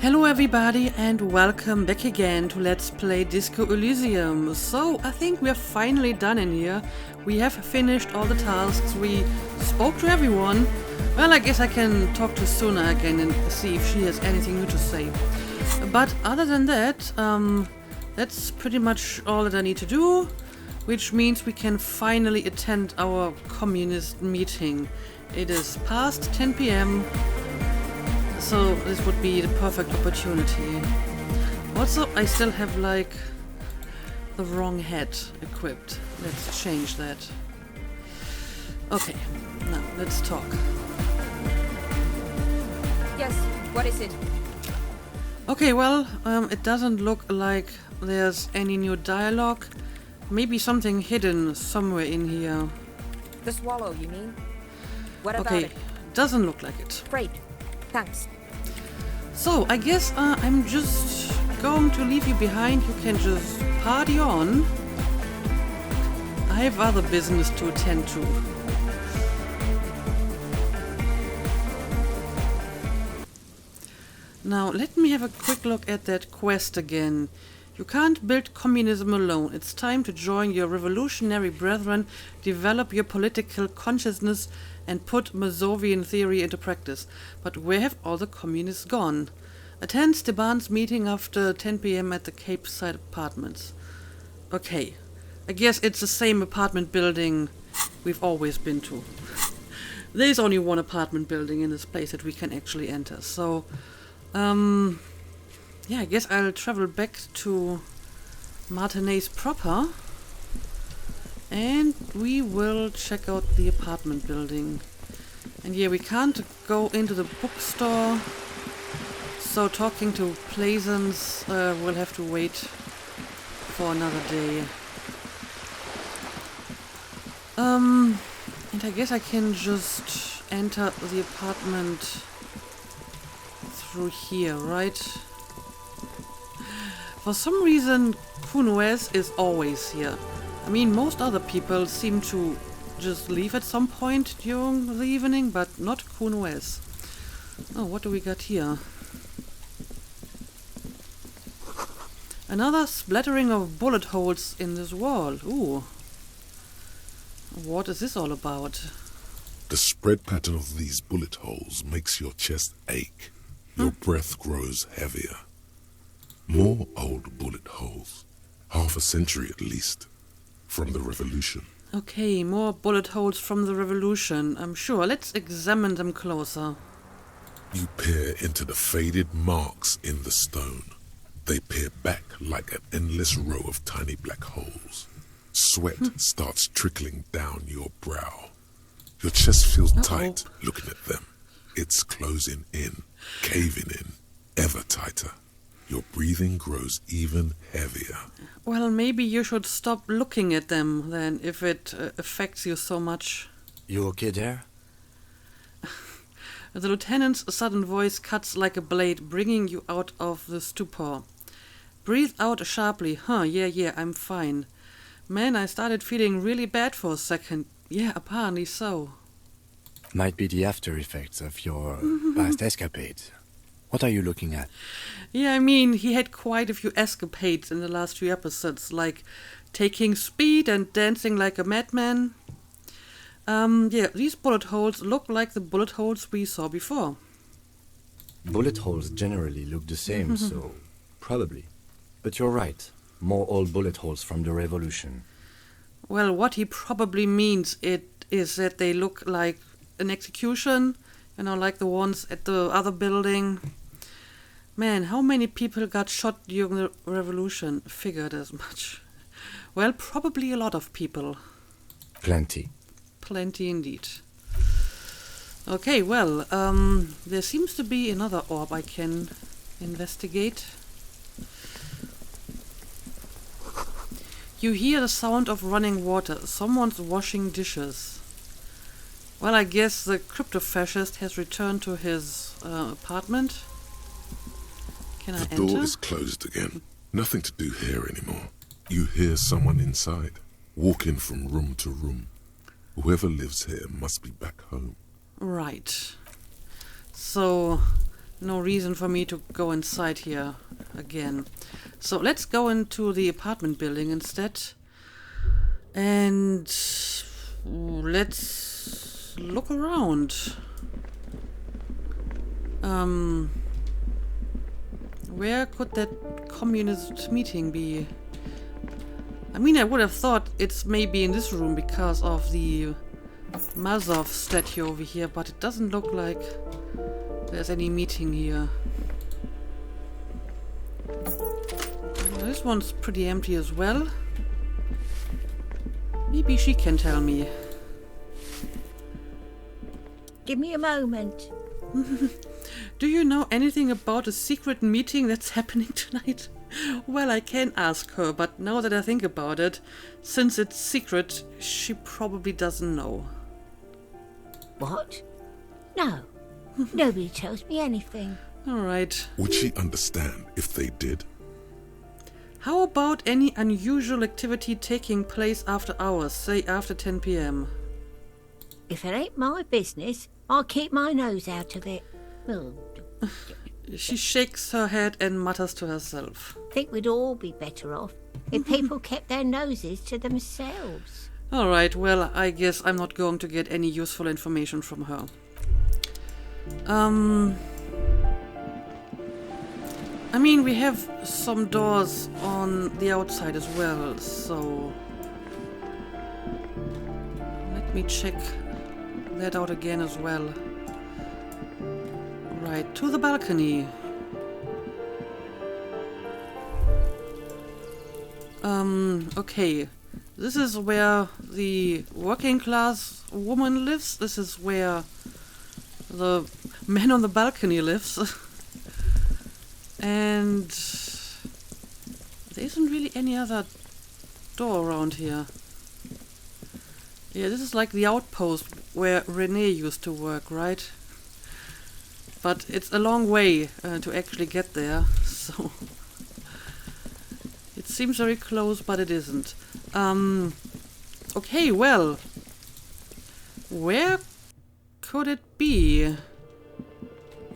Hello everybody and welcome back again to Let's Play Disco Elysium. So, I think we are finally done in here. We have finished all the tasks, we spoke to everyone. Well, I guess I can talk to Suna again and see if she has anything new to say. But other than that, that's pretty much all that I need to do, which means we can finally attend our communist meeting. It is past 10 PM. So this would be the perfect opportunity. Also, I still have like the wrong hat equipped. Let's change that. Okay, now let's talk. Yes, what is it? Okay, well, it doesn't look like there's any new dialogue. Maybe something hidden somewhere in here. The swallow, you mean? What about Okay, it? doesn't look like it. Great. Thanks. So, I guess I'm just going to leave you behind. You can just party on. I have other business to attend to. Now, let me have a quick look at that quest again. You can't build communism alone. It's time to join your revolutionary brethren, develop your political consciousness, and put Mazovian theory into practice. But where have all the communists gone? Attend Steban's meeting after 10 PM at the Cape Side Apartments. Okay, I guess it's the same apartment building we've always been to. There's only one apartment building in this place that we can actually enter. So, yeah, I guess I'll travel back to Martinez proper. And we will check out the apartment building. And yeah, we can't go into the bookstore. So talking to Plaisance, we'll have to wait for another day. And I guess I can just enter the apartment through here, right? For some reason, Kunoes is always here. I mean, most other people seem to just leave at some point during the evening, but not Kunoes. Oh, what do we got here? Another splattering of bullet holes in this wall. Ooh. What is this all about? The spread pattern of these bullet holes makes your chest ache. Your breath grows heavier. More old bullet holes. Half a century at least. From the revolution. Okay, more bullet holes from the revolution. I'm sure. Let's examine them closer. You peer into the faded marks in the stone. They peer back like an endless row of tiny black holes. Sweat starts trickling down your brow. Your chest feels tight looking at them. It's closing in, caving in, ever tighter. Your breathing grows even heavier. Well, maybe you should stop looking at them then, if it affects you so much. You okay there? The lieutenant's sudden voice cuts like a blade, bringing you out of the stupor. Breathe out sharply. Yeah, I'm fine. Man, I started feeling really bad for a second. Yeah, apparently so. Might be the after effects of your past escapades. What are you looking at? Yeah, I mean, he had quite a few escapades in the last few episodes, like taking speed and dancing like a madman. Yeah, these bullet holes look like the bullet holes we saw before. Bullet holes generally look the same, so probably. But you're right. More old bullet holes from the revolution. Well, what he probably means is that they look like an execution, like the ones at the other building. Man, how many people got shot during the revolution? Figured as much. Well, probably a lot of people. Plenty. Plenty indeed. Okay, well, there seems to be another orb I can investigate. You hear the sound of running water. Someone's washing dishes. Well, I guess the crypto-fascist has returned to his apartment. Can I enter? The door is closed again. Nothing to do here anymore. You hear someone inside, walking from room to room. Whoever lives here must be back home. Right. So, no reason for me to go inside here again. So let's go into the apartment building instead. And let's look around. Where could that communist meeting be? I mean, I would have thought it's maybe in this room because of the Mazov statue over here, but it doesn't look like there's any meeting here. Well, this one's pretty empty as well. Maybe she can tell me. Give me a moment. Do you know anything about a secret meeting that's happening tonight? Well, I can ask her, but now that I think about it, since it's secret, she probably doesn't know. What? No. Nobody tells me anything. Alright. Would she understand if they did? How about any unusual activity taking place after hours, say after 10 p.m? If it ain't my business, I'll keep my nose out of it. Oh, She shakes her head and mutters to herself. think we'd all be better off if people kept their noses to themselves. Alright, well, I guess I'm not going to get any useful information from her. I mean, we have some doors on the outside as well, so... Let me check that out again as well. Right, to the balcony. Okay. This is where the working class woman lives. This is where the man on the balcony lives. And there isn't really any other door around here. Yeah, this is like the outpost where Renee used to work, right? But it's a long way to actually get there, so... It seems very close, but it isn't. Okay, well... Where could it be?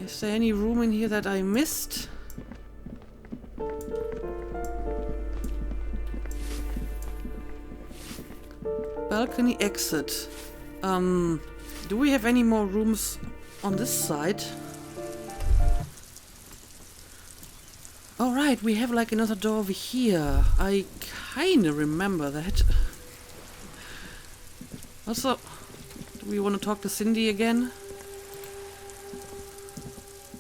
Is there any room in here that I missed? Balcony exit. Do we have any more rooms on this side? Alright, we have like another door over here. I kinda remember that. Also, do we want to talk to Cindy again?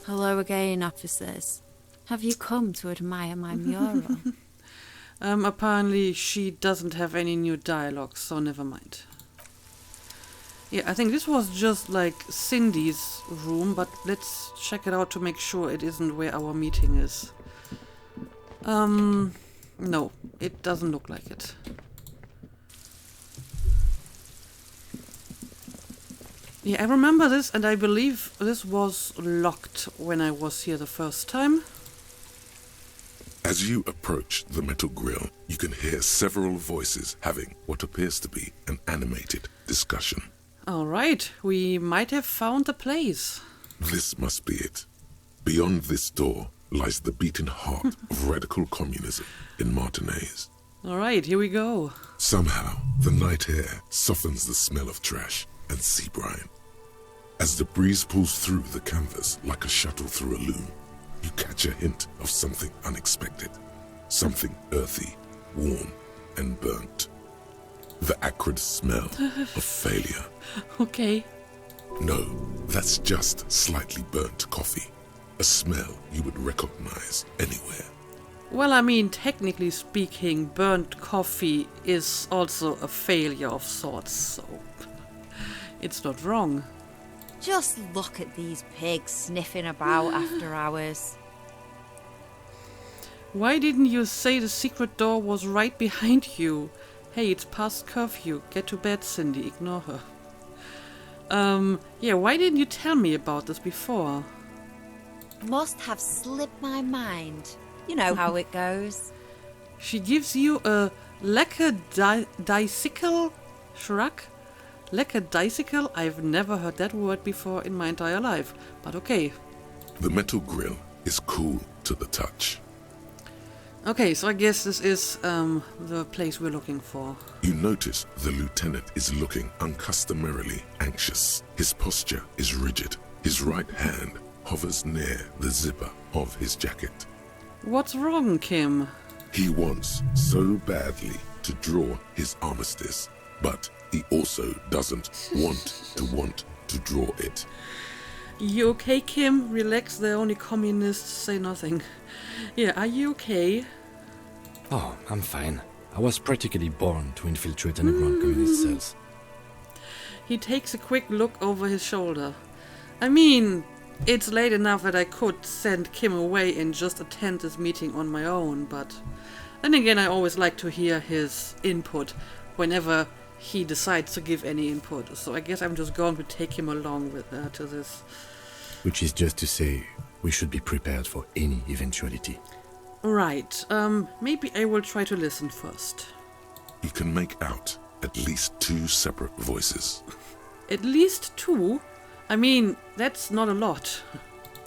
Hello again, officers. Have you come to admire my mural? Apparently she doesn't have any new dialogue, so never mind. Yeah, I think this was just like Cindy's room, but let's check it out to make sure it isn't where our meeting is. No, it doesn't look like it. Yeah, I remember this, and I believe this was locked when I was here the first time. As you approach the metal grill, you can hear several voices having what appears to be an animated discussion. Alright, we might have found the place. This must be it. Beyond this door lies the beating heart of radical communism in Martinez. Alright, here we go. Somehow, the night air softens the smell of trash and sea brine. As the breeze pulls through the canvas like a shuttle through a loom, you catch a hint of something unexpected. Something earthy, warm, and burnt. The acrid smell of failure. Okay. No, that's just slightly burnt coffee. A smell you would recognize anywhere. Well, I mean, technically speaking, burnt coffee is also a failure of sorts, so it's not wrong. Just look at these pigs sniffing about after hours. Why didn't you say the secret door was right behind you? Hey, it's past curfew. Get to bed, Cindy. Ignore her. Yeah, why didn't you tell me about this before? Must have slipped my mind. You know how it goes. She gives you a lackadaisical shrug? Lackadaisical? I've never heard that word before in my entire life. But okay. The metal grill is cool to the touch. Okay, so I guess this is the place we're looking for. You notice the lieutenant is looking uncustomarily anxious. His posture is rigid. His right hand hovers near the zipper of his jacket. What's wrong, Kim? He wants so badly to draw his armistice, but he also doesn't want to draw it. You okay, Kim? Relax, the only communists say nothing. Yeah, are you okay? Oh, I'm fine. I was practically born to infiltrate underground communist cells. He takes a quick look over his shoulder. I mean, it's late enough that I could send Kim away and just attend this meeting on my own, but then again, I always like to hear his input whenever he decides to give any input. So I guess I'm just going to take him along with to this. Which is just to say, we should be prepared for any eventuality. Right, maybe I will try to listen first. You can make out at least 2 separate voices. At least 2? I mean, that's not a lot.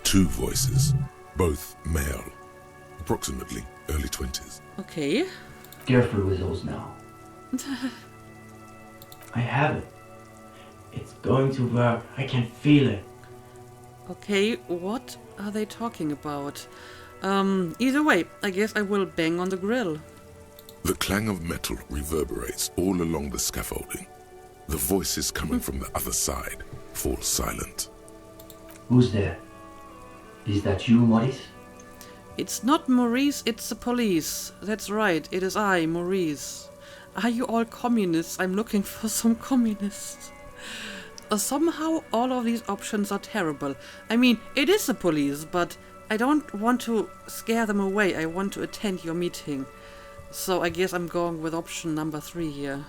2 voices, both male, approximately early 20s. Okay. Careful with those now. I have it. It's going to work. I can feel it. Okay, what are they talking about? Either way, I guess I will bang on the grill. The clang of metal reverberates all along the scaffolding. The voices coming from the other side fall silent. Who's there? Is that you, Maurice? It's not Maurice, it's the police. That's right, it is I, Maurice. Are you all communists? I'm looking for some communists. Somehow all of these options are terrible. I mean, it is the police, but I don't want to scare them away. I want to attend your meeting. So I guess I'm going with option number 3 here.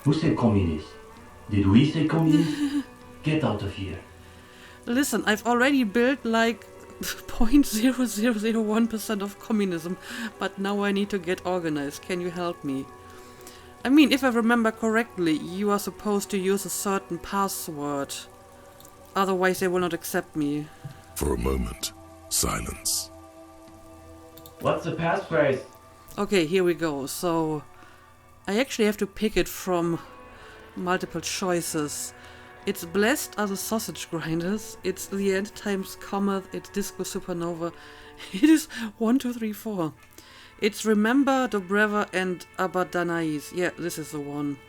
Who said communist? Did we say communist? Get out of here. Listen, I've already built like 0.0001% of communism, but now I need to get organized. Can you help me? I mean, if I remember correctly, you are supposed to use a certain password. Otherwise they will not accept me. For a moment, silence. What's the passphrase? Okay, here we go. So, I actually have to pick it from multiple choices. It's blessed are the sausage grinders. It's the end times cometh. It's disco supernova. It is 1, 2, 3, 4. It's remember Dobreva and Abadanais. Yeah, this is the one.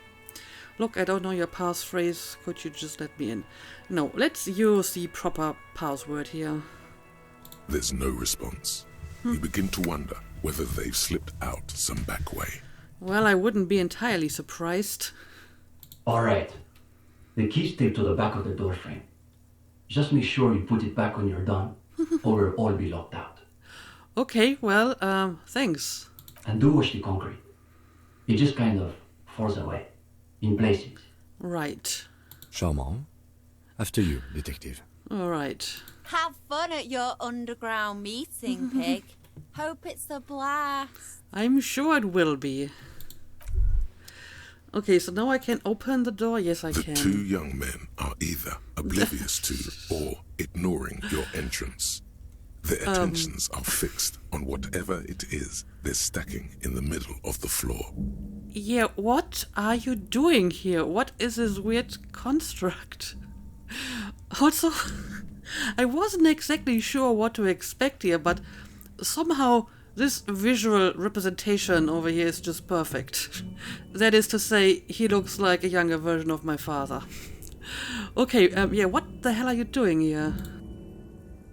Look, I don't know your passphrase. Could you just let me in? No, let's use the proper password here. There's no response. You begin to wonder whether they've slipped out some back way. Well, I wouldn't be entirely surprised. Alright. The key's taped to the back of the door frame. Just make sure you put it back when you're done, or we'll all be locked out. Okay, well, thanks. And do wash the concrete. It just kind of falls away, in places. Right. Charmant. After you, detective. Alright. Have fun at your underground meeting, Pig. Hope it's a blast. I'm sure it will be. Okay, so now I can open the door. Yes, I can. The 2 young men are either oblivious to or ignoring your entrance. Their attentions are fixed on whatever it is they're stacking in the middle of the floor. Yeah, what are you doing here? What is this weird construct? Also, I wasn't exactly sure what to expect here, but somehow this visual representation over here is just perfect. That is to say, he looks like a younger version of my father. Okay, yeah, what the hell are you doing here?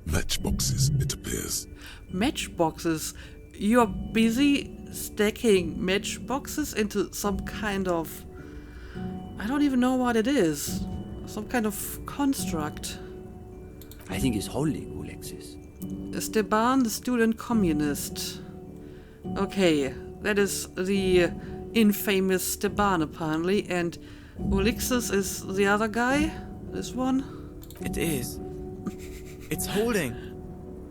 Matchboxes, it appears. Matchboxes? You're busy stacking matchboxes into some kind of... I don't even know what it is. Some kind of construct. I think it's holding, Alexis. Esteban, the student communist. Okay, that is the infamous Esteban, apparently, and Ulixus is the other guy? This one? It is. It's holding.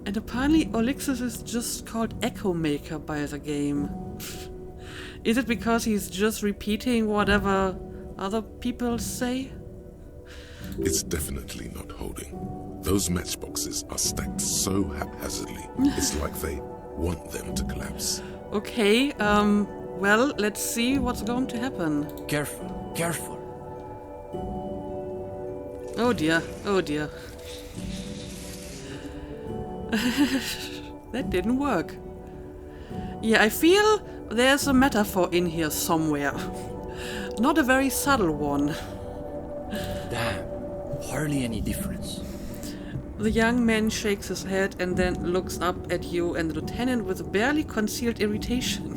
And apparently Ulixus is just called Echo Maker by the game. Is it because he's just repeating whatever other people say? It's definitely not holding. Those matchboxes are stacked so haphazardly, it's like they want them to collapse. Okay, well, let's see what's going to happen. Careful, careful. Oh dear, oh dear. That didn't work. Yeah, I feel there's a metaphor in here somewhere. Not a very subtle one. Damn, hardly any difference. The young man shakes his head and then looks up at you and the lieutenant with barely concealed irritation.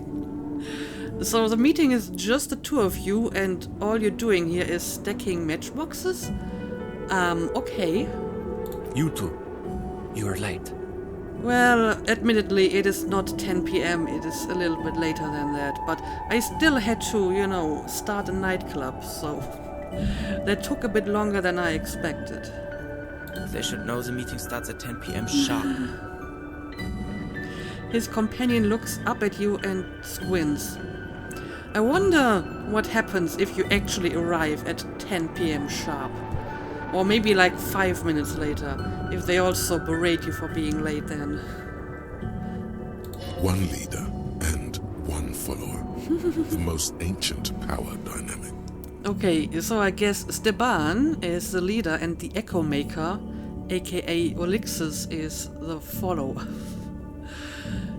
So the meeting is just the two of you and all you're doing here is stacking matchboxes? Okay. You two, you are late. Well, admittedly, it is not 10 p.m., it is a little bit later than that, but I still had to, start a nightclub, so that took a bit longer than I expected. They should know the meeting starts at 10 p.m. sharp. His companion looks up at you and squints. I wonder what happens if you actually arrive at 10 p.m. sharp. Or maybe like 5 minutes later, if they also berate you for being late then. One leader and one follower. The most ancient power dynamic. Okay, so I guess Steban is the leader and the Echo Maker, aka Olixus, is the follower.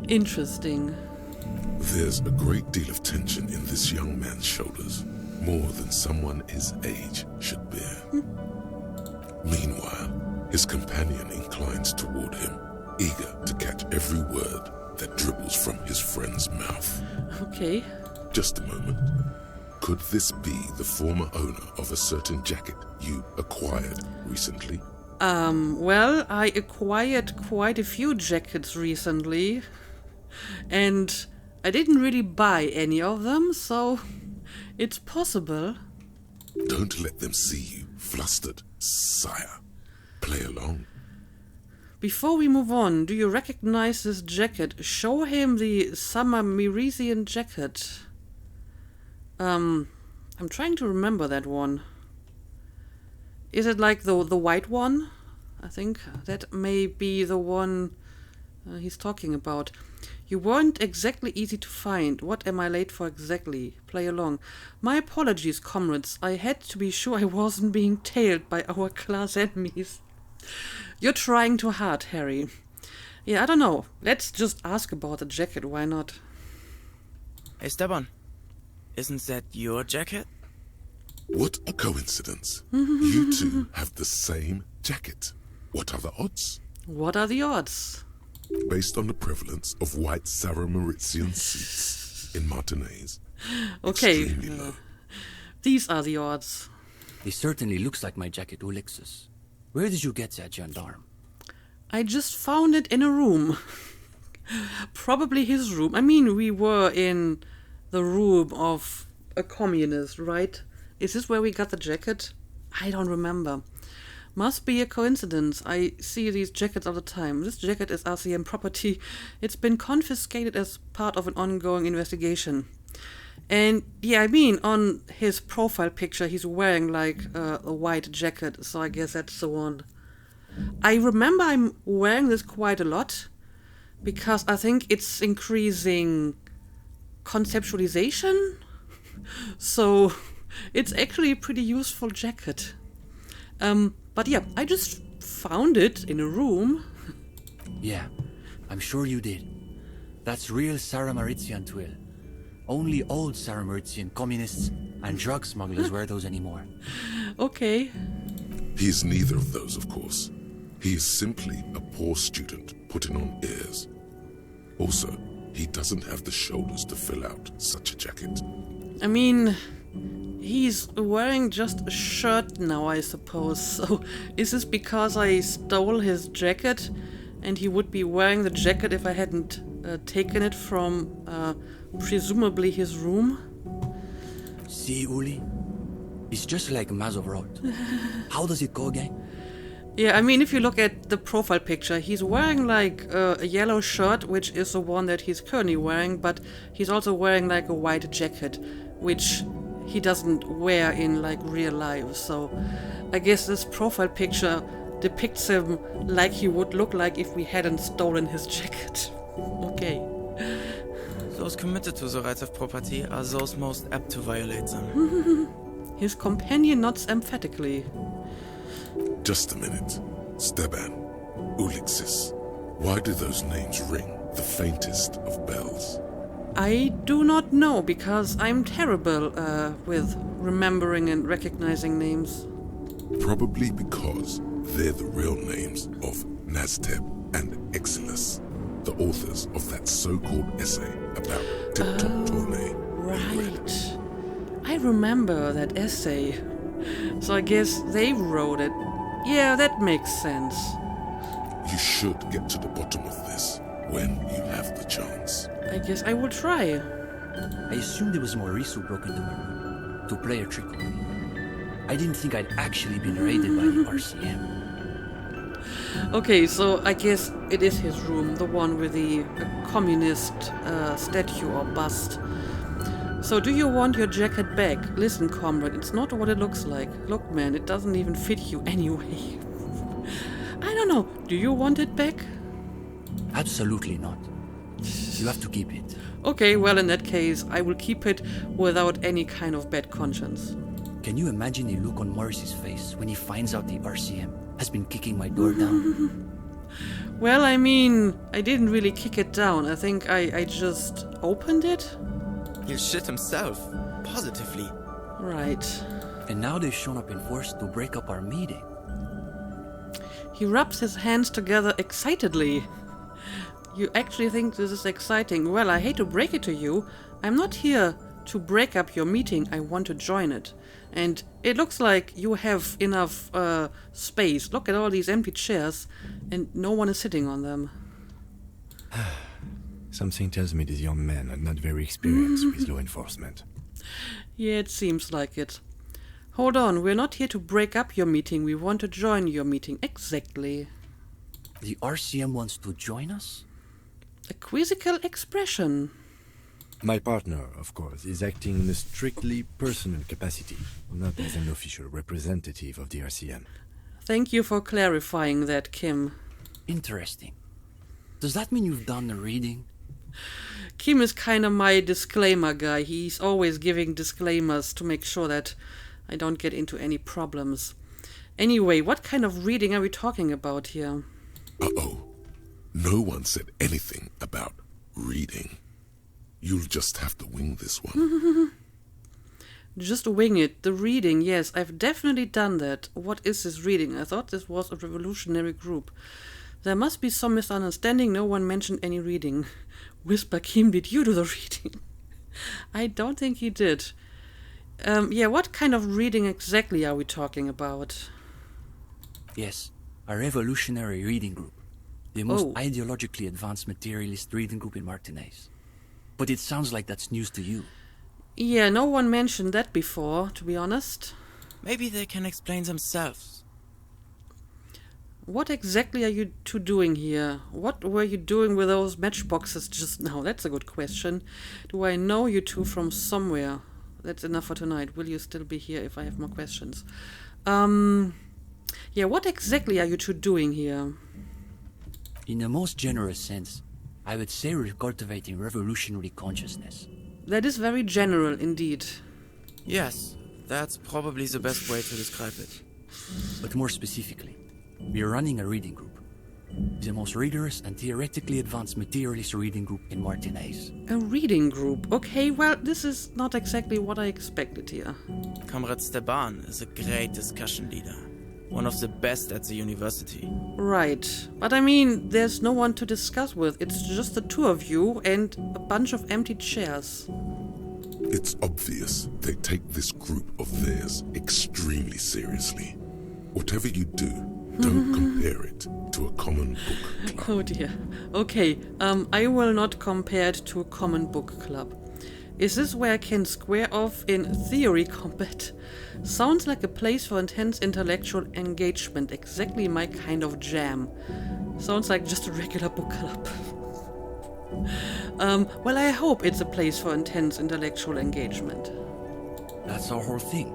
Interesting. There's a great deal of tension in this young man's shoulders, more than someone his age should bear. Meanwhile, his companion inclines toward him, eager to catch every word that dribbles from his friend's mouth. Okay. Just a moment. Could this be the former owner of a certain jacket you acquired recently? Well, I acquired quite a few jackets recently, and I didn't really buy any of them, so it's possible. Don't let them see you flustered, sire. Play along. Before we move on, do you recognize this jacket? Show him the Summer Merisian jacket. I'm trying to remember that one. Is it like the white one? I think that may be the one he's talking about. You weren't exactly easy to find. What am I late for exactly? Play along. My apologies, comrades. I had to be sure I wasn't being tailed by our class enemies. You're trying too hard, Harry. Yeah, I don't know. Let's just ask about the jacket. Why not? Hey, Steban. Isn't that your jacket? What a coincidence. You two have the same jacket. What are the odds? What are the odds? Based on the prevalence of white Saramaritsian seats in Martinez. Okay. Extremely low. These are the odds. This certainly looks like my jacket, Ulixus. Where did you get that, gendarme? I just found it in a room. Probably his room. I mean, we were in the room of a communist, right? Is this where we got the jacket? I don't remember. Must be a coincidence. I see these jackets all the time. This jacket is RCM property. It's been confiscated as part of an ongoing investigation. And yeah, I mean, on his profile picture, he's wearing like a white jacket, so I guess that's the one. I remember I'm wearing this quite a lot because I think it's increasing conceptualization. So it's actually a pretty useful jacket. But yeah, I just found it in a room. Yeah, I'm sure you did. That's real Saramaritsian twill. Only old Saramaritsian communists and drug smugglers wear those anymore. Okay. He is neither of those, of course. He is simply a poor student putting on airs. Also, he doesn't have the shoulders to fill out such a jacket. I mean, he's wearing just a shirt now, I suppose. So is this because I stole his jacket and he would be wearing the jacket if I hadn't taken it from presumably his room? See, Uli? It's just like Mazovrot. How does it go again? Yeah, I mean, if you look at the profile picture, he's wearing like a yellow shirt, which is the one that he's currently wearing, but he's also wearing like a white jacket, which he doesn't wear in like real life. So I guess this profile picture depicts him like he would look like if we hadn't stolen his jacket. Okay. Those committed to the rights of property are those most apt to violate them. His companion nods emphatically. Just a minute. Steban, Ulixis, why do those names ring the faintest of bells? I do not know, because I'm terrible with remembering and recognizing names. Probably because they're the real names of Nazteb and Exilus, the authors of that so-called essay about Tip-Top Tournay. Right. I remember that essay. So I guess they wrote it. Yeah, that makes sense. You should get to the bottom of this when you have the chance. I guess I will try. I assumed it was Maurice who broke into my room to play a trick on me. I didn't think I'd actually been raided by the RCM. Okay, so I guess it is his room, the one with the communist statue or bust. So do you want your jacket back? Listen, comrade, it's not what it looks like. Look, man, it doesn't even fit you anyway. I don't know, do you want it back? Absolutely not. You have to keep it. Okay, well, in that case, I will keep it without any kind of bad conscience. Can you imagine the look on Morris's face when he finds out the RCM has been kicking my door down? Well, I mean, I didn't really kick it down. I think I just opened it. He'll shit himself. Positively. Right. And now they've shown up in force to break up our meeting. He rubs his hands together excitedly. You actually think this is exciting? Well, I hate to break it to you. I'm not here to break up your meeting. I want to join it. And it looks like you have enough space. Look at all these empty chairs, and no one is sitting on them. Something tells me these young men are not very experienced with law enforcement. Yeah, it seems like it. Hold on, we're not here to break up your meeting. We want to join your meeting. Exactly. The RCM wants to join us? A quizzical expression. My partner, of course, is acting in a strictly personal capacity, not as an official representative of the RCM. Thank you for clarifying that, Kim. Interesting. Does that mean you've done the reading? Kim is kind of my disclaimer guy. He's always giving disclaimers to make sure that I don't get into any problems. Anyway, what kind of reading are we talking about here? Uh-oh. No one said anything about reading. You'll just have to wing this one. Just wing it. The reading, yes, I've definitely done that. What is this reading? I thought this was a revolutionary group. There must be some misunderstanding. No one mentioned any reading. Whisper, Kim, did you do the reading? I don't think he did. Yeah, what kind of reading exactly are we talking about? Yes, a revolutionary reading group. The most ideologically advanced materialist reading group in Martinaise. But it sounds like that's news to you. Yeah, no one mentioned that before, to be honest. Maybe they can explain themselves. What exactly are you two doing here? What were you doing with those matchboxes just now? That's a good question. Do I know you two from somewhere? That's enough for tonight. Will you still be here if I have more questions? Yeah, what exactly are you two doing here? In the most generous sense, I would say we're cultivating revolutionary consciousness. That is very general indeed. Yes, that's probably the best way to describe it. But more specifically, we are running a reading group. The most rigorous and theoretically advanced materialist reading group in Martinaise. A reading group. Okay, well, this is not exactly what I expected here. Comrade Steban is a great discussion leader. One of the best at the university. Right. But I mean, there's no one to discuss with. It's just the two of you and a bunch of empty chairs. It's obvious they take this group of theirs extremely seriously. Whatever you do, don't compare it to a common book club. Oh dear. Okay, I will not compare it to a common book club. Is this where I can square off in theory combat? Sounds like a place for intense intellectual engagement, exactly my kind of jam. Sounds like just a regular book club. Well, I hope it's a place for intense intellectual engagement. That's our whole thing.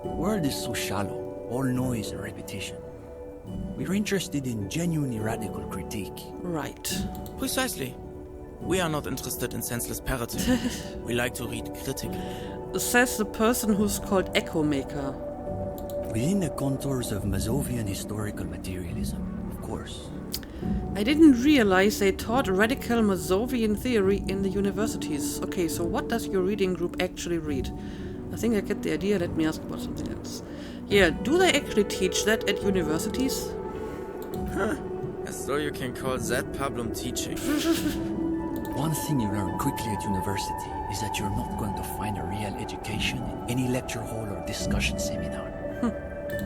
World is so shallow, all noise and repetition. We're interested in genuinely radical critique. Right. Precisely. We are not interested in senseless parroting. We like to read critically. Says the person who's called Echo Maker. Within the contours of Mazovian historical materialism, of course. I didn't realize they taught radical Mazovian theory in the universities. Okay, so what does your reading group actually read? I think I get the idea. Let me ask about something else. Yeah, do they actually teach that at universities? Huh. As though you can call that problem teaching. One thing you learn quickly at university is that you're not going to find a real education in any lecture hall or discussion seminar.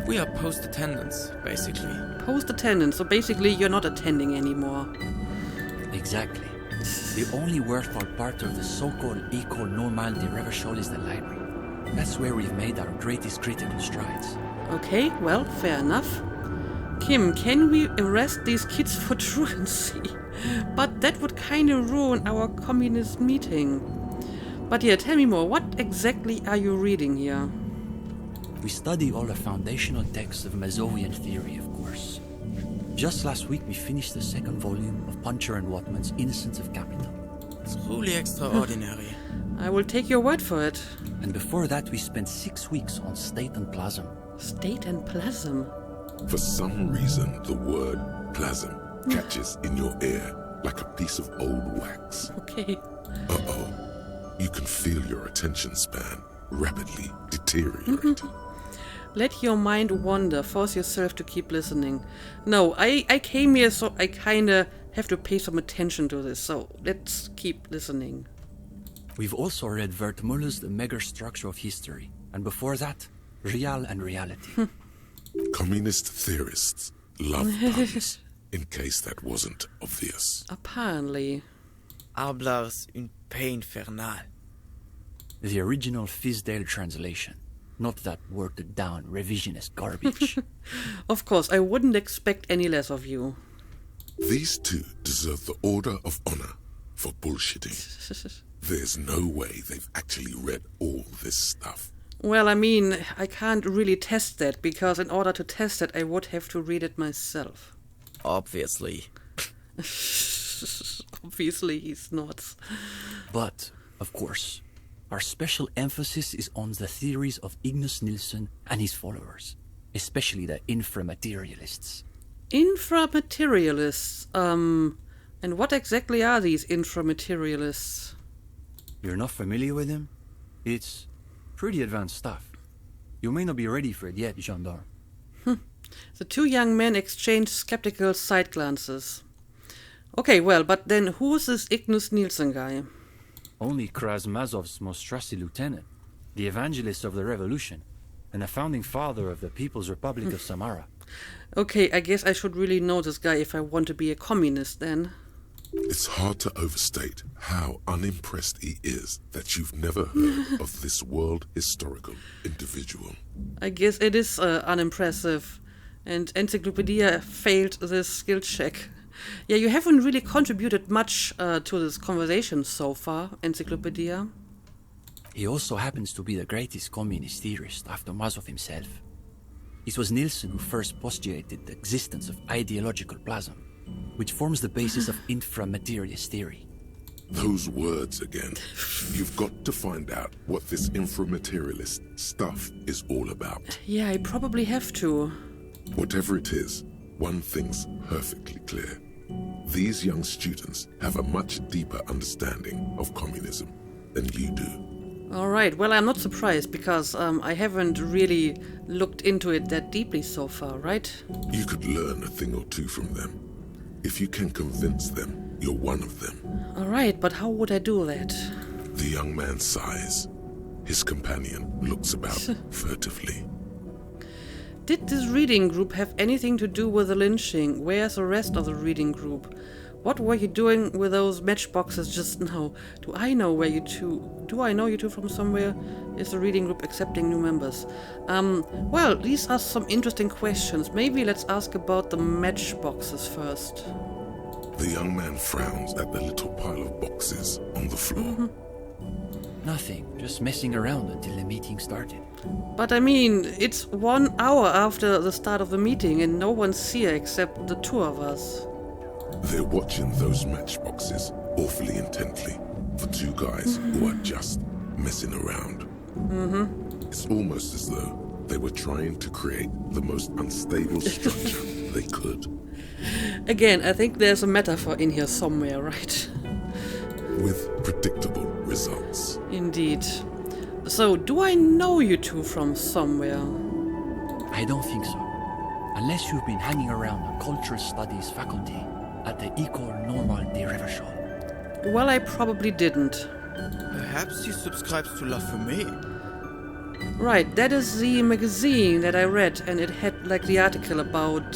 We are post-attendance, basically. Post-attendance, so basically you're not attending anymore. Exactly. The only worthwhile part of the so-called École Normale de Recherche is the library. That's where we've made our greatest critical strides. Okay, well, fair enough. Kim, can we arrest these kids for truancy? But that would kind of ruin our communist meeting. But yeah, tell me more. What exactly are you reading here? We study all the foundational texts of Mazovian theory, of course. Just last week we finished the second volume of Puncher and Watman's Innocence of Capital. Truly extraordinary. I will take your word for it. And before that we spent 6 weeks on State and Plasm. State and Plasm? For some reason, the word plasm catches in your ear like a piece of old wax. Okay. Uh-oh. You can feel your attention span rapidly deteriorate. Let your mind wander. Force yourself to keep listening. No, I came here so I kinda have to pay some attention to this, so let's keep listening. We've also read Wertmüller's The Megastructure of History, and before that, Real and Reality. Communist theorists love puns, in case that wasn't obvious. Apparently. Hablars une pain infernale. The original Fisdale translation, not that watered down revisionist garbage. Of course, I wouldn't expect any less of you. These two deserve the Order of Honor for bullshitting. There's no way they've actually read all this stuff. Well, I mean, I can't really test that, because in order to test it, I would have to read it myself. Obviously. Obviously, he's not. But, of course, our special emphasis is on the theories of Ignaz Nilsson and his followers, especially the inframaterialists. Inframaterialists? And what exactly are these inframaterialists? You're not familiar with them? It's pretty advanced stuff. You may not be ready for it yet, gendarme. The two young men exchanged skeptical side glances. Okay, well, but then who's this Ignaz Nilsson guy? Only Krasmazov's most trusted lieutenant, the evangelist of the revolution, and the founding father of the People's Republic of Samara. Okay, I guess I should really know this guy if I want to be a communist then. It's hard to overstate how unimpressed he is that you've never heard of this world historical individual. I guess it is unimpressive, and Encyclopedia failed this skill check. Yeah, you haven't really contributed much to this conversation so far, Encyclopedia. He also happens to be the greatest communist theorist after Mazov himself. It was Nilsson who first postulated the existence of ideological plasm, which forms the basis of inframaterialist theory. Those words again. You've got to find out what this inframaterialist stuff is all about. Yeah, I probably have to. Whatever it is, one thing's perfectly clear. These young students have a much deeper understanding of communism than you do. Alright, well, I'm not surprised, because I haven't really looked into it that deeply so far, right? You could learn a thing or two from them. If you can convince them, you're one of them. Alright, but how would I do that? The young man sighs. His companion looks about furtively. Did this reading group have anything to do with the lynching? Where's the rest of the reading group? What were you doing with those matchboxes just now? Do I know you two from somewhere? Is the reading group accepting new members? Well, these are some interesting questions. Maybe let's ask about the matchboxes first. The young man frowns at the little pile of boxes on the floor. Nothing, just messing around until the meeting started. But I mean, it's 1 hour after the start of the meeting and no one's here except the two of us. They're watching those matchboxes awfully intently for two guys who are just messing around. It's almost as though they were trying to create the most unstable structure they could. Again, I think there's a metaphor in here somewhere, right? With predictable results. Indeed. So, do I know you two from somewhere? I don't think so. Unless you've been hanging around the cultural studies faculty at the École Normale des Recherches. Well, I probably didn't. Perhaps he subscribes to La Fumée. Right, that is the magazine that I read, and it had like the article about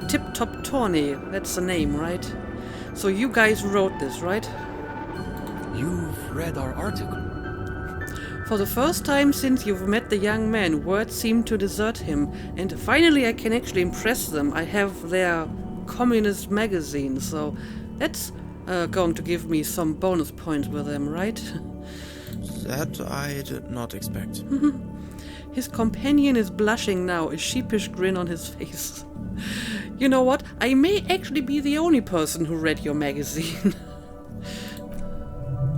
Tip Top Tourney. That's the name, right? So you guys wrote this, right? You've read our article? For the first time since you've met the young man, words seem to desert him, and finally I can actually impress them. I have their communist magazine, so that's going to give me some bonus points with them, right? That I did not expect. His companion is blushing now, a sheepish grin on his face. You know what? I may actually be the only person who read your magazine.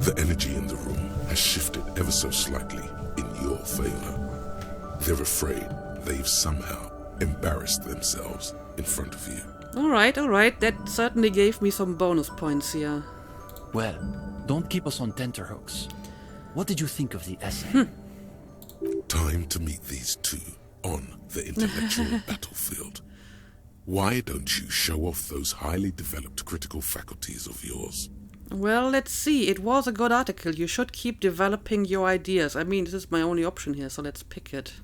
The energy in the room has shifted ever so slightly in your favor. They're afraid they've somehow embarrassed themselves in front of you. Alright, that certainly gave me some bonus points here. Well, don't keep us on tenterhooks. What did you think of the essay? Time to meet these two on the intellectual battlefield. Why don't you show off those highly developed critical faculties of yours? Well, let's see. It was a good article. You should keep developing your ideas. I mean, this is my only option here, so let's pick it.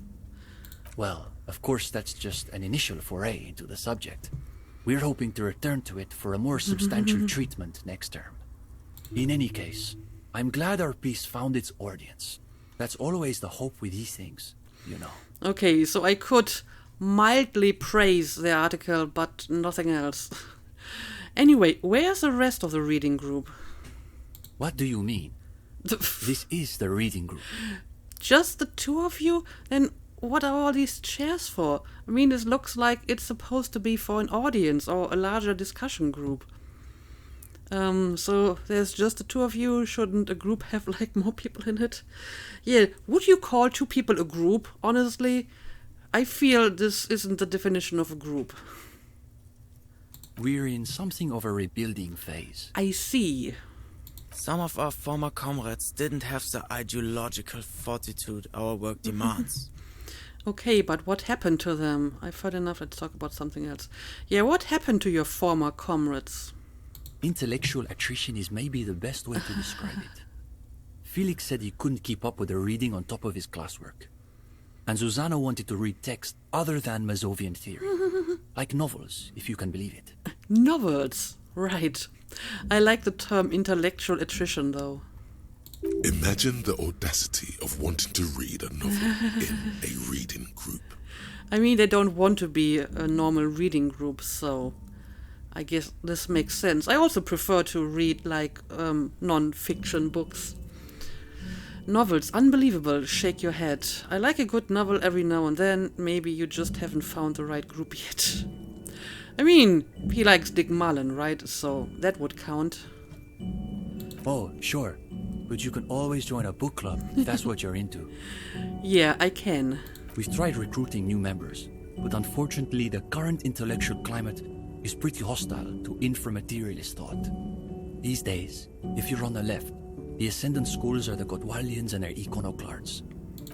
Well, of course that's just an initial foray into the subject. We're hoping to return to it for a more substantial treatment next term. In any case, I'm glad our piece found its audience. That's always the hope with these things, you know. Okay, so I could mildly praise the article, but nothing else. Anyway, where's the rest of the reading group? What do you mean? This is the reading group. Just the two of you? Then what are all these chairs for? I mean, this looks like it's supposed to be for an audience or a larger discussion group. So there's just the two of you. Shouldn't a group have like more people in it? Yeah, would you call two people a group? Honestly, I feel this isn't the definition of a group. We're in something of a rebuilding phase. I see. Some of our former comrades didn't have the ideological fortitude our work demands. Okay, but what happened to them? I've heard enough. Let's talk about something else. Yeah, what happened to your former comrades? Intellectual attrition is maybe the best way to describe it. Felix said he couldn't keep up with the reading on top of his classwork. And Susanna wanted to read text other than Mazovian theory. Like novels, if you can believe it. Novels, right. I like the term intellectual attrition, though. Imagine the audacity of wanting to read a novel in a reading group. I mean, they don't want to be a normal reading group, so I guess this makes sense. I also prefer to read, like, non-fiction books. Novels, unbelievable, shake your head. I like a good novel every now and then. Maybe you just haven't found the right group yet. I mean, he likes Dick Mullen, right? So that would count. Oh, sure. But you can always join a book club if that's what you're into. Yeah, I can. We've tried recruiting new members, but unfortunately the current intellectual climate is pretty hostile to inframaterialist thought. These days, if you're on the left, the ascendant schools are the Godwallians and their iconoclasts.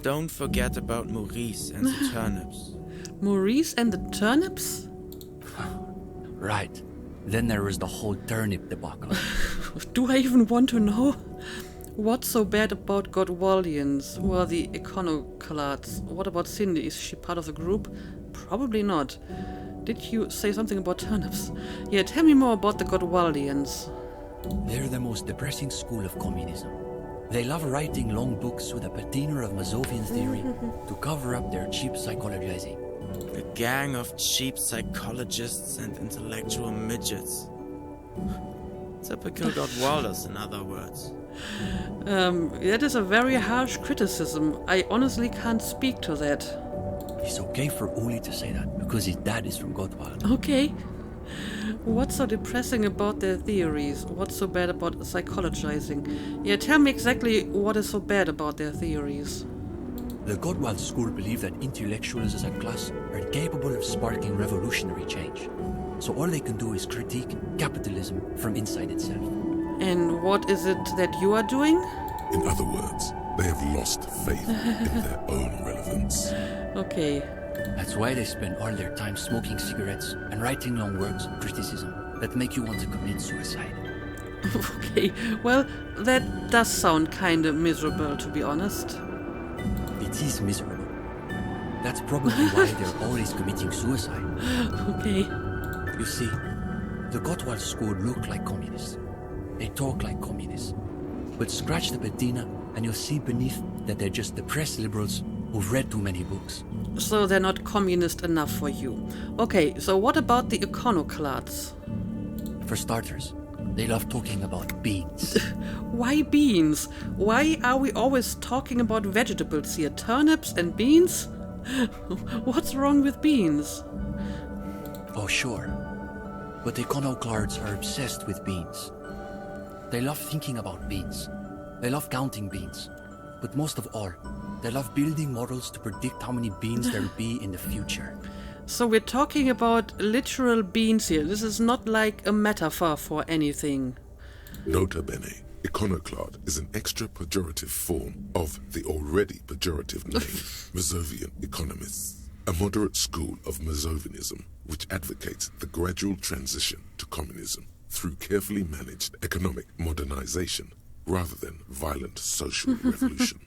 Don't forget about Maurice and the turnips. Maurice and the turnips? Right. Then there was the whole turnip debacle. Do I even want to know? What's so bad about Godwallians? Who are the iconoclasts? What about Cindy? Is she part of the group? Probably not. Did you say something about turnips? Yeah, tell me more about the Godwallians. They're the most depressing school of communism. They love writing long books with a patina of Mazovian theory to cover up their cheap psychologizing. A gang of cheap psychologists and intellectual midgets. Typical Godwallers, in other words. That is a very harsh criticism. I honestly can't speak to that. It's okay for Uli to say that, because his dad is from Gottwald. Okay. What's so depressing about their theories? What's so bad about psychologizing? Yeah, tell me exactly what is so bad about their theories. The Gottwald school believe that intellectuals as a class are incapable of sparking revolutionary change. So all they can do is critique capitalism from inside itself. And what is it that you are doing? In other words, they have lost faith in their own relevance. Okay. That's why they spend all their time smoking cigarettes and writing long works of criticism that make you want to commit suicide. Okay, well, that does sound kinda miserable, to be honest. It is miserable. That's probably why they're always committing suicide. Okay. You see, the Gottwald school look like communists. They talk like communists. But scratch the patina and you'll see beneath that they're just depressed liberals who've read too many books. So they're not communist enough for you. Okay, so what about the iconoclasts? For starters, they love talking about beans. Why beans? Why are we always talking about vegetables here? Turnips and beans? What's wrong with beans? Oh, sure. But iconoclasts are obsessed with beans. They love thinking about beans. They love counting beans. But most of all, they love building models to predict how many beans there'll be in the future. So we're talking about literal beans here. This is not like a metaphor for anything. Nota bene, iconoclast is an extra pejorative form of the already pejorative name, Mazovian economists, a moderate school of Mazovianism which advocates the gradual transition to communism through carefully managed economic modernization rather than violent social revolution.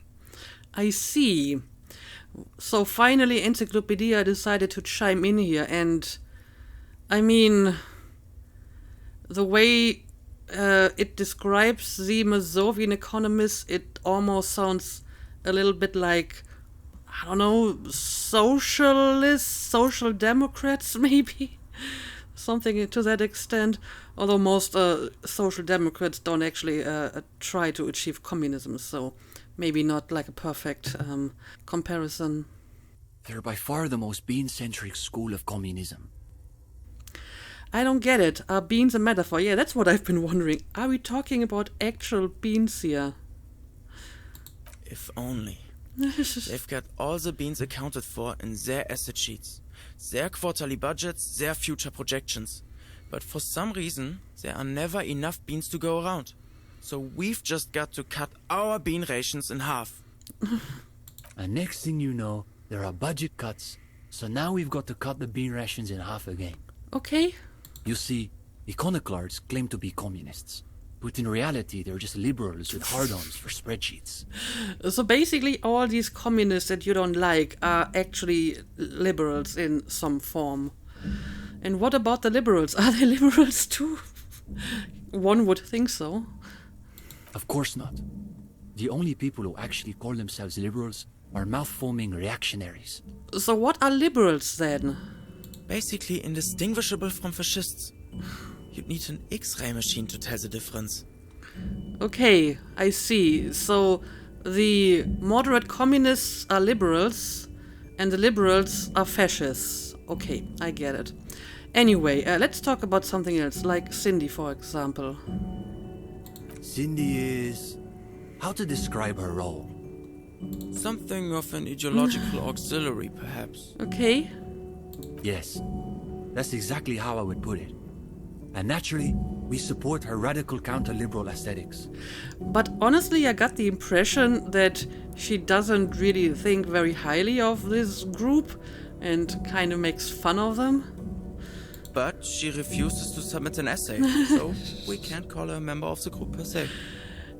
I see. So finally Encyclopedia decided to chime in here, and I mean, the way it describes the Mazovian economists, it almost sounds a little bit like, I don't know, socialists, social democrats maybe? Something to that extent. Although most social democrats don't actually try to achieve communism, so maybe not like a perfect comparison. They're by far the most bean-centric school of communism. I don't get it. Are beans a metaphor? Yeah, that's what I've been wondering. Are we talking about actual beans here? If only. They've got all the beans accounted for in their asset sheets, their quarterly budgets, their future projections. But for some reason, there are never enough beans to go around. So we've just got to cut our bean rations in half. And next thing you know, there are budget cuts. So now we've got to cut the bean rations in half again. Okay. You see, iconoclasts claim to be communists. But in reality, they're just liberals with hard-ons for spreadsheets. So basically all these communists that you don't like are actually liberals in some form. And what about the liberals? Are they liberals too? One would think so. Of course not. The only people who actually call themselves liberals are mouth-foaming reactionaries. So what are liberals then? Basically indistinguishable from fascists. You'd need an X-ray machine to tell the difference. Okay, I see. So the moderate communists are liberals and the liberals are fascists. Okay, I get it. Anyway, let's talk about something else, like Cindy, for example. Cindy is... how to describe her role? Something of an ideological auxiliary, perhaps. Okay. Yes, that's exactly how I would put it. And naturally, we support her radical counter-liberal aesthetics. But honestly, I got the impression that she doesn't really think very highly of this group and kind of makes fun of them. But she refuses to submit an essay, so we can't call her a member of the group per se.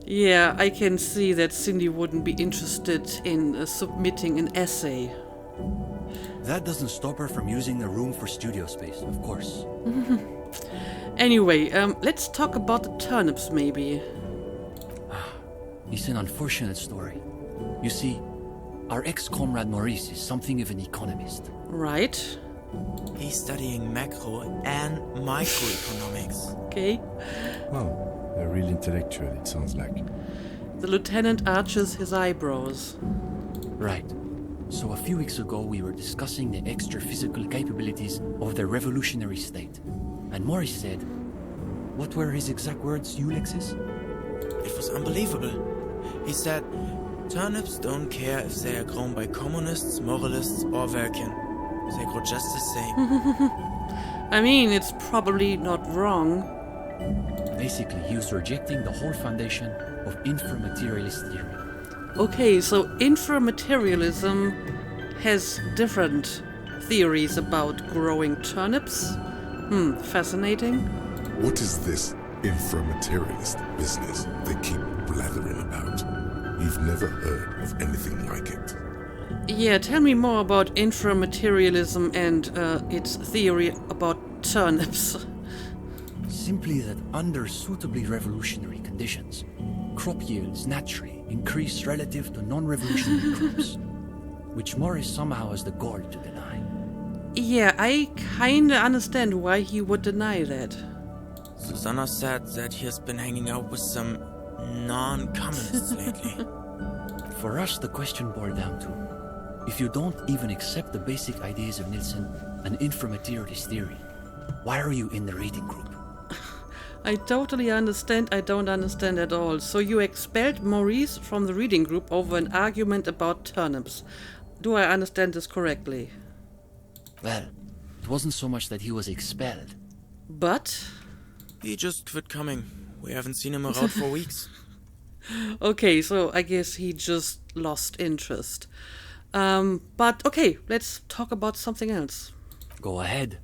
Yeah, I can see that Cindy wouldn't be interested in submitting an essay. That doesn't stop her from using the room for studio space, of course. Anyway, let's talk about the turnips, maybe. It's an unfortunate story. You see, our ex-comrade Maurice is something of an economist. Right. He's studying macro and microeconomics. Okay. Well, A real intellectual, it sounds like. The lieutenant arches his eyebrows. Right. So a few weeks ago we were discussing the extra physical capabilities of the revolutionary state. And Morris said... What were his exact words, Ulexis? It was unbelievable. He said, turnips don't care if they are grown by communists, moralists, or Vulcan. They grow just the same. I mean, it's probably not wrong. Basically, he was rejecting the whole foundation of inframaterialist theory. Okay, so inframaterialism has different theories about growing turnips. Fascinating. What is this inframaterialist business they keep blathering about? You've never heard of anything like it. Yeah, tell me more about inframaterialism and its theory about turnips. Simply that under suitably revolutionary conditions, crop yields naturally increase relative to non-revolutionary crops, which Morris somehow has the gall to deny. Yeah, I kinda understand why he would deny that. Susanna said that he has been hanging out with some non-communists lately. For us, the question boiled down to, if you don't even accept the basic ideas of Nielsen and inframaterialist theory, why are you in the reading group? I totally understand. I don't understand at all. So you expelled Maurice from the reading group over an argument about turnips. Do I understand this correctly? Well, it wasn't so much that he was expelled. But? He just quit coming. We haven't seen him around for weeks. Okay, so I guess he just lost interest. But okay, let's talk about something else. Go ahead.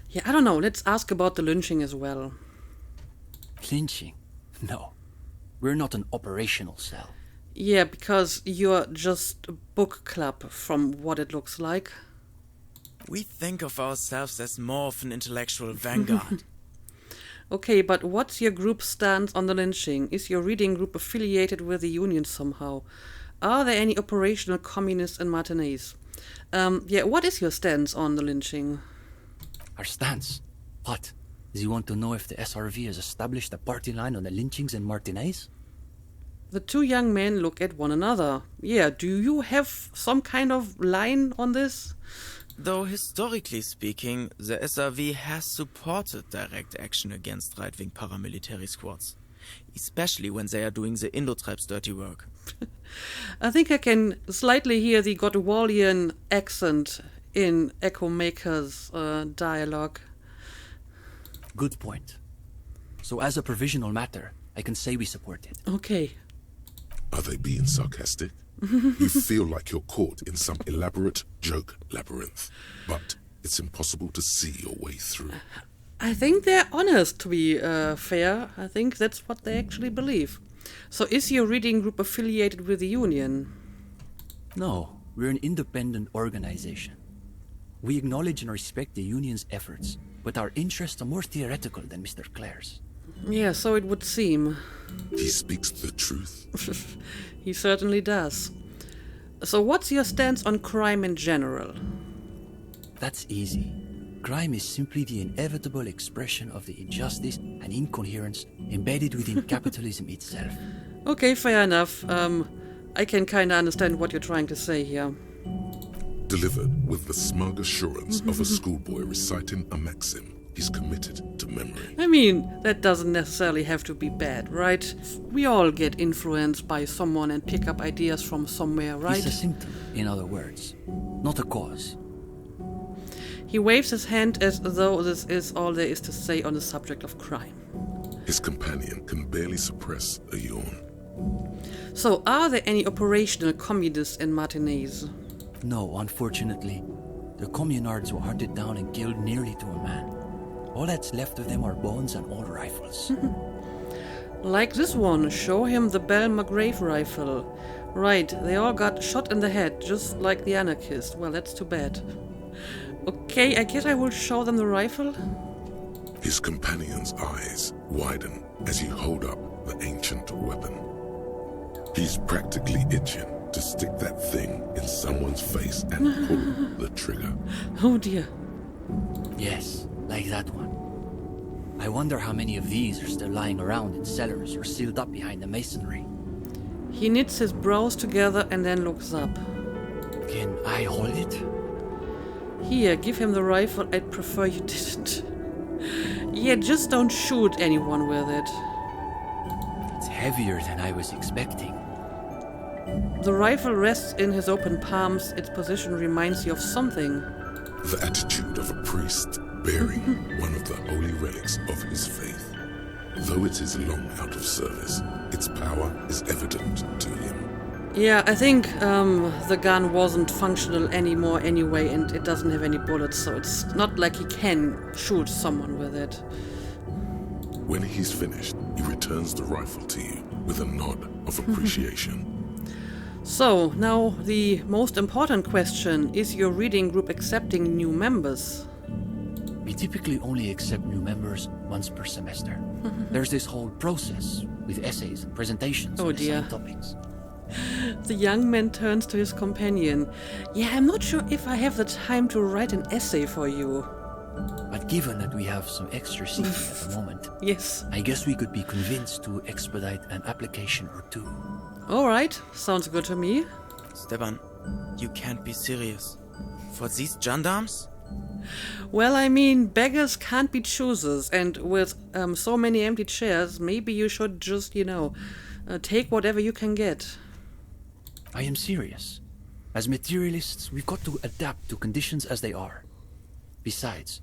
Yeah, I don't know. Let's ask about the lynching as well. Lynching? No. We're not an operational cell. Yeah, because you're just a book club from what it looks like. We think of ourselves as more of an intellectual vanguard. Okay, but what's your group's stance on the lynching? Is your reading group affiliated with the union somehow? Are there any operational communists in Martinez? Yeah, what is your stance on the lynching? Our stance? What? Does he want to know if the SRV has established a party line on the lynchings in Martinez? The two young men look at one another. Yeah, do you have some kind of line on this? Though historically speaking, the SRV has supported direct action against right-wing paramilitary squads, especially when they are doing the Indo-Tribe's dirty work. I think I can slightly hear the Godwallian accent in Echo Maker's dialogue. Good point. So as a provisional matter, I can say we support it. Okay. Are they being sarcastic? You feel like you're caught in some elaborate joke labyrinth, but it's impossible to see your way through. I think they're honest, to be fair. I think that's what they actually believe. So is your reading group affiliated with the union? No, we're an independent organization. We acknowledge and respect the union's efforts, but our interests are more theoretical than Mr. Clare's. Yeah, so it would seem. He speaks the truth. He certainly does. So what's your stance on crime in general? That's easy. Crime is simply the inevitable expression of the injustice and incoherence embedded within capitalism itself. Okay, fair enough. I can kinda understand what you're trying to say here. Delivered with the smug assurance of a schoolboy reciting a maxim he's committed to memory. I mean, that doesn't necessarily have to be bad, right? We all get influenced by someone and pick up ideas from somewhere, right? It's a symptom, in other words, not a cause. He waves his hand as though this is all there is to say on the subject of crime. His companion can barely suppress a yawn. So, are there any operational communists in Martinez? No, unfortunately. The communards were hunted down and killed nearly to a man. All that's left of them are bones and old rifles. Like this one, show him the Bell McGrave rifle. Right, they all got shot in the head, just like the anarchists. Well, that's too bad. Okay, I guess I will show them the rifle. His companion's eyes widen as you hold up the ancient weapon. He's practically itching to stick that thing in someone's face and pull the trigger. Oh dear. Yes, like that one. I wonder how many of these are still lying around in cellars or sealed up behind the masonry. He knits his brows together and then looks up. Can I hold it? Here, give him the rifle. I'd prefer you didn't. Yeah, just don't shoot anyone with it. It's heavier than I was expecting. The rifle rests in his open palms. Its position reminds you of something. The attitude of a priest bearing one of the holy relics of his faith. Though it is long out of service, its power is evident to him. Yeah, I think the gun wasn't functional anymore anyway, and it doesn't have any bullets, so it's not like he can shoot someone with it. When he's finished, he returns the rifle to you with a nod of appreciation. So, now the most important question. Is your reading group accepting new members? We typically only accept new members once per semester. There's this whole process with essays and presentations on assigned topics. The young man turns to his companion. Yeah, I'm not sure if I have the time to write an essay for you. But given that we have some extra seating at the moment, yes, I guess we could be convinced to expedite an application or two. Alright, sounds good to me. Stepan, you can't be serious. For these gendarmes? Well, I mean, beggars can't be choosers, and with so many empty chairs, maybe you should just, take whatever you can get. I am serious. As materialists, we've got to adapt to conditions as they are. Besides,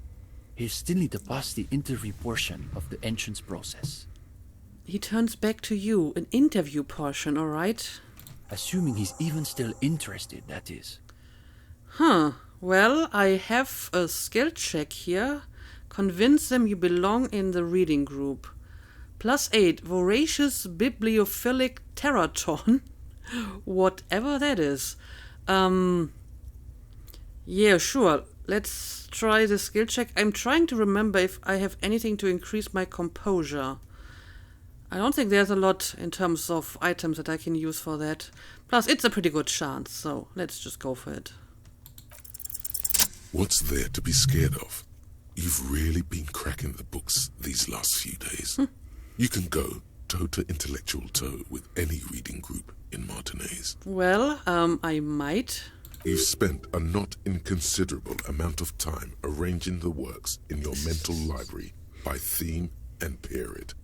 he'll still need to pass the interview portion of the entrance process. He turns back to you, an interview portion, alright? Assuming he's even still interested, that is. Huh. Well, I have a skill check here. Convince them you belong in the reading group. +8, voracious bibliophilic terraton. Whatever that is. Yeah, sure. Let's try the skill check. I'm trying to remember if I have anything to increase my composure. I don't think there's a lot in terms of items that I can use for that. Plus, it's a pretty good chance, so let's just go for it. What's there to be scared of? You've really been cracking the books these last few days. You can go toe to intellectual toe with any reading group in Martinez. Well, I might. You've spent a not inconsiderable amount of time arranging the works in your mental library by theme and period.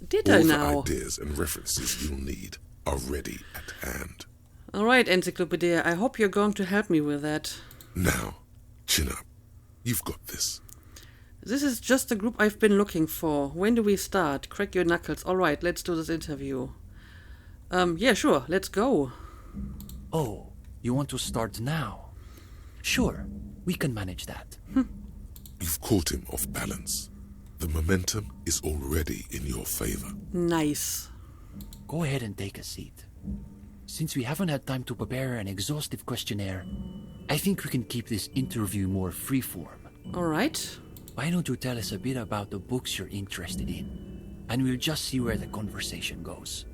Did I now? All the ideas and references you'll need are ready at hand. All right, Encyclopedia, I hope you're going to help me with that. Now, chin up. You've got this. This is just the group I've been looking for. When do we start? Crack your knuckles. All right, let's do this interview. Yeah, sure, let's go. Oh, you want to start now? Sure, we can manage that. You've caught him off balance. The momentum is already in your favor. Nice. Go ahead and take a seat. Since we haven't had time to prepare an exhaustive questionnaire, I think we can keep this interview more freeform. All right. Why don't you tell us a bit about the books you're interested in? And we'll just see where the conversation goes.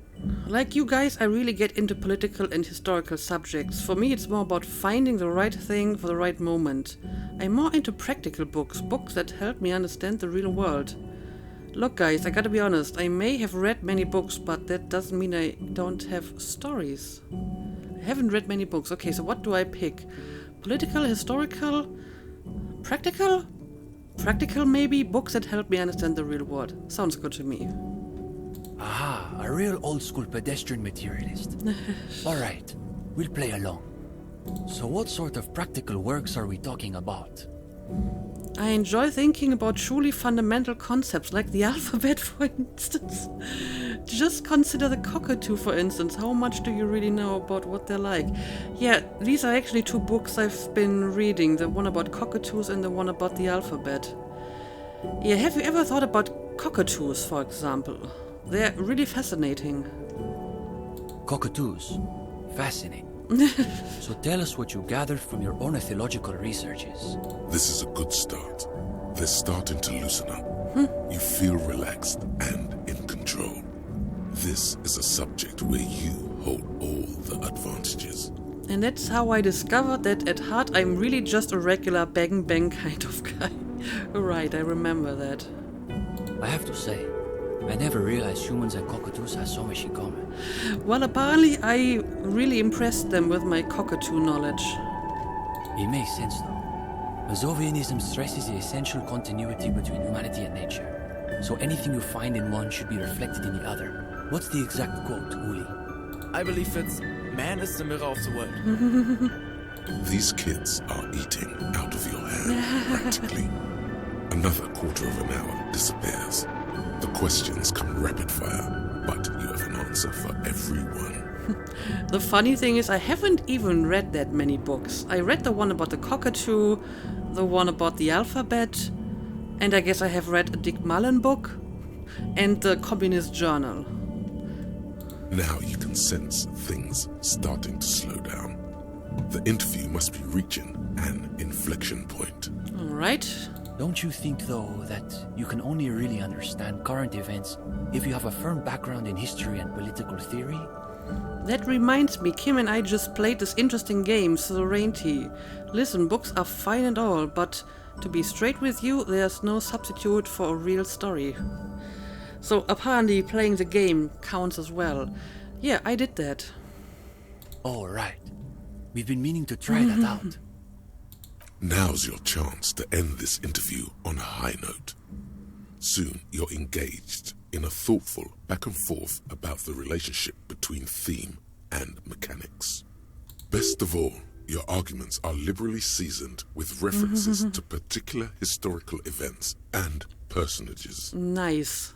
Like you guys, I really get into political and historical subjects. For me, it's more about finding the right thing for the right moment. I'm more into practical books, books that help me understand the real world. Look guys, I gotta be honest, I may have read many books, but that doesn't mean I don't have stories. I haven't read many books. Okay, so what do I pick? Political, historical, practical? Practical maybe? Books that help me understand the real world. Sounds good to me. Aha, a real old-school pedestrian materialist. All right, we'll play along. So what sort of practical works are we talking about? I enjoy thinking about truly fundamental concepts like the alphabet, for instance. Just consider the cockatoo, for instance. How much do you really know about what they're like? Yeah, these are actually two books I've been reading. The one about cockatoos and the one about the alphabet. Yeah, have you ever thought about cockatoos, for example? They're really fascinating. Cockatoos? Fascinating. So tell us what you gathered from your ornithological researches. This is a good start. They're starting to loosen up. You feel relaxed and in control. This is a subject where you hold all the advantages. And that's how I discovered that at heart I'm really just a regular bang kind of guy. Right, I remember that. I have to say, I never realized humans and cockatoos have so much in common. Well, apparently I really impressed them with my cockatoo knowledge. It makes sense though. Mazovianism stresses the essential continuity between humanity and nature. So anything you find in one should be reflected in the other. What's the exact quote, Uli? I believe it's man is the mirror of the world. These kids are eating out of your hand, practically. Another quarter of an hour disappears. The questions come rapid fire, but you have an answer for everyone. The funny thing is I haven't even read that many books. I read the one about the cockatoo, the one about the alphabet, and I guess I have read a Dick Mullen book, and the Communist Journal. Now you can sense things starting to slow down. The interview must be reaching an inflection point. All right. Don't you think, though, that you can only really understand current events if you have a firm background in history and political theory? That reminds me, Kim and I just played this interesting game, Sovereignty. Listen, books are fine and all, but to be straight with you, there's no substitute for a real story. So apparently playing the game counts as well. Yeah, I did that. Oh, right. We've been meaning to try that out. Now's your chance to end this interview on a high note. Soon you're engaged in a thoughtful back and forth about the relationship between theme and mechanics. Best of all, your arguments are liberally seasoned with references to particular historical events and personages. Nice.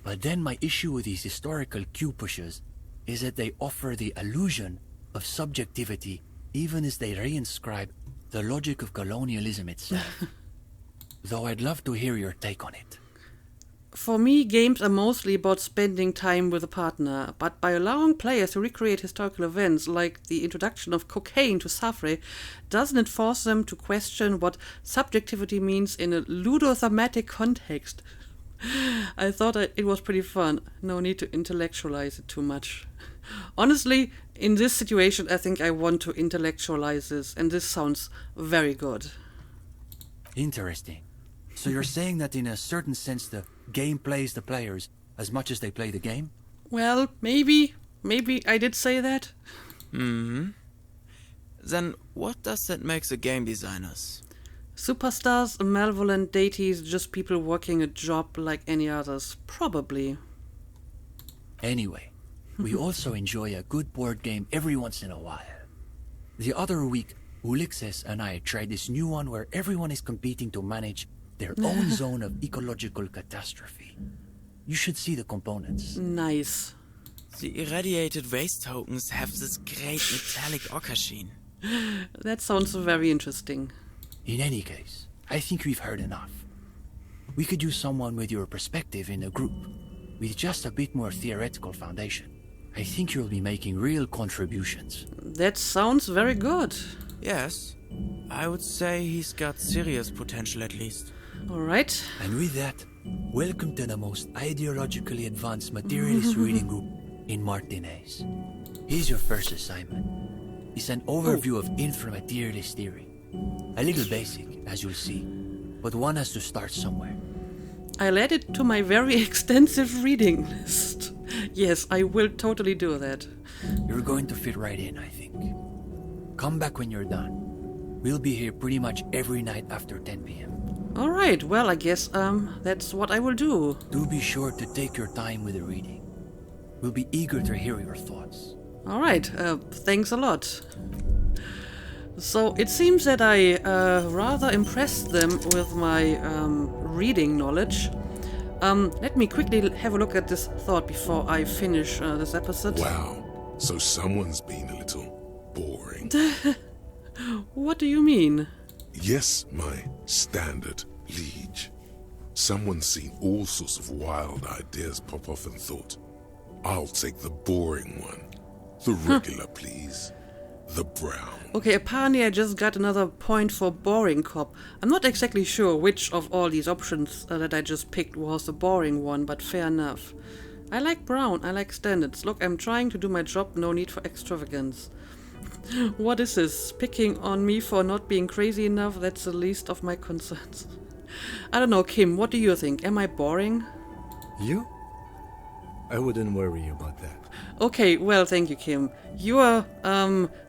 But then my issue with these historical cue pushers is that they offer the illusion of subjectivity even as they reinscribe the logic of colonialism itself. Though I'd love to hear your take on it. For me, games are mostly about spending time with a partner, but by allowing players to recreate historical events like the introduction of cocaine to Safre, doesn't it force them to question what subjectivity means in a ludothematic context? I thought it was pretty fun. No need to intellectualize it too much. Honestly, in this situation, I think I want to intellectualize this, and this sounds very good. Interesting. So you're saying that in a certain sense the game plays the players as much as they play the game? Well, maybe I did say that. Then what does that make the game designers? Superstars, malevolent deities, just people working a job like any others. Probably. Anyway, we also enjoy a good board game every once in a while. The other week, Ulixes and I tried this new one where everyone is competing to manage their own zone of ecological catastrophe. You should see the components. Nice. The irradiated waste tokens have this great metallic ochre sheen. That sounds very interesting. In any case, I think we've heard enough. We could use someone with your perspective in a group, with just a bit more theoretical foundation. I think you'll be making real contributions. That sounds very good. Yes, I would say he's got serious potential at least. All right. And with that, welcome to the most ideologically advanced materialist reading group in Martinez. Here's your first assignment. It's an overview of inframaterialist theory. A little basic, as you'll see, but one has to start somewhere. I'll add it to my very extensive reading list. Yes, I will totally do that. You're going to fit right in, I think. Come back when you're done. We'll be here pretty much every night after 10 p.m. All right, well, I guess that's what I will do. Do be sure to take your time with the reading. We'll be eager to hear your thoughts. All right, thanks a lot. So it seems that I rather impressed them with my reading knowledge. Let me quickly have a look at this thought before I finish this episode. Wow, so someone's been a little boring. What do you mean? Yes, my standard liege. Someone's seen all sorts of wild ideas pop off and thought, I'll take the boring one. The regular, please. The brown. Okay, apparently I just got another point for boring cop. I'm not exactly sure which of all these options that I just picked was the boring one, but fair enough. I like brown, I like standards. Look, I'm trying to do my job, no need for extravagance. What is this? Picking on me for not being crazy enough? That's the least of my concerns. I don't know, Kim, what do you think? Am I boring? You? I wouldn't worry about that. Okay, well, thank you, Kim. Your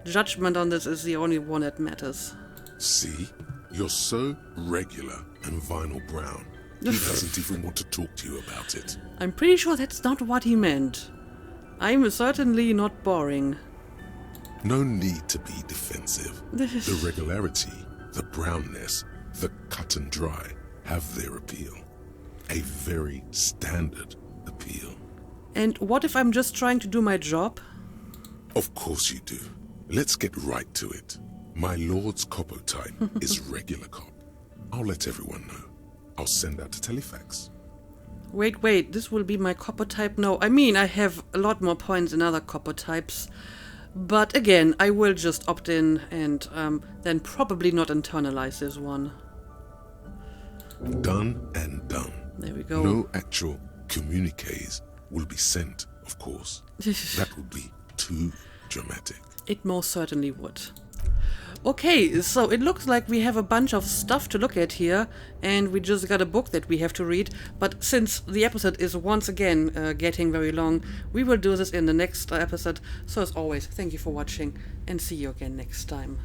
judgment on this is the only one that matters. See? You're so regular and vinyl brown. He doesn't even want to talk to you about it. I'm pretty sure that's not what he meant. I'm certainly not boring. No need to be defensive. The regularity, the brownness, the cut and dry have their appeal. A very standard appeal. And what if I'm just trying to do my job? Of course you do. Let's get right to it. My lord's coppo type is regular cop. I'll let everyone know. I'll send out a telefax. Wait, this will be my copper type? No, I mean, I have a lot more points in other copper types. But again, I will just opt in and then probably not internalize this one. Done and done. There we go. No actual communiques will be sent, of course. That would be too dramatic. It most certainly would. Okay, so it looks like we have a bunch of stuff to look at here, and we just got a book that we have to read. But since the episode is once again getting very long, we will do this in the next episode. So as always, thank you for watching, and see you again next time.